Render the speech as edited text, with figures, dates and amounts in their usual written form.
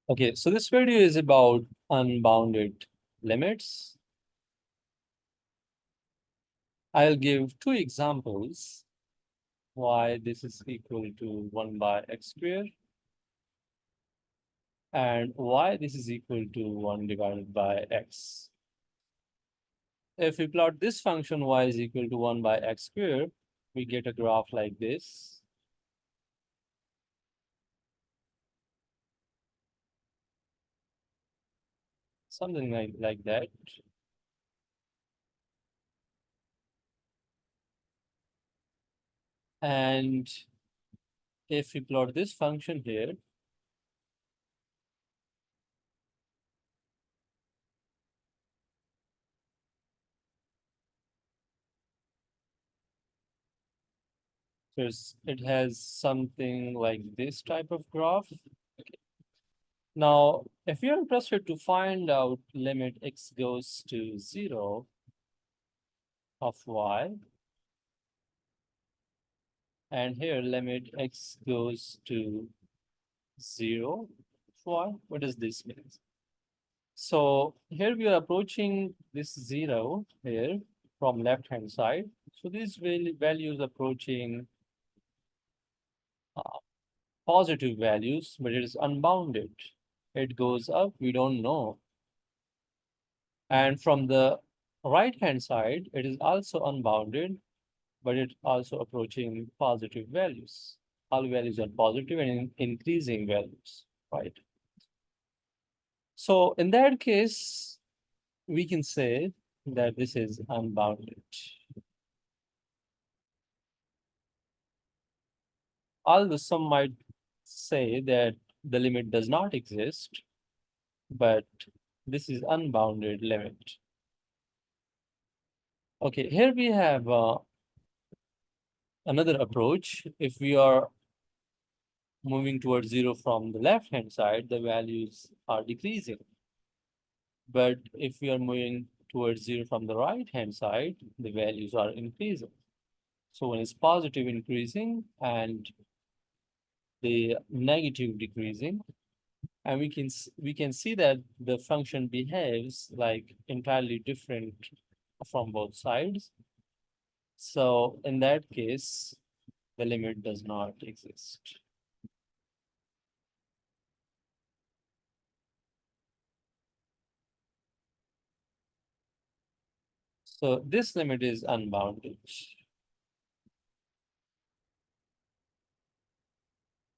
Okay, so this video is about unbounded limits. I'll give two examples why this is equal to 1 by x squared and why this is equal to 1 divided by x. If we plot this function y is equal to 1 by x squared, we get a graph like this. Something like that. And if we plot this function here, it has something like this type of graph. Now, if you're interested to find out limit x goes to 0 of y, and here limit x goes to 0 of y, what does this mean? So here we are approaching this 0 here from left-hand side. So these values approaching uh, positive values, but it is unbounded. It goes up, we don't know. And from the right-hand side, it is also unbounded, but it's also approaching positive values. All values are positive and increasing values, right? So in that case, we can say that this is unbounded. Although some might say that the limit does not exist, but this is unbounded limit. Okay, here we have another approach. If we are moving towards 0 from the left-hand side, the values are decreasing. But if we are moving towards 0 from the right-hand side, the values are increasing. So one is positive increasing and the negative decreasing. And we can see that the function behaves like entirely different from both sides. So in that case, the limit does not exist. So this limit is unbounded.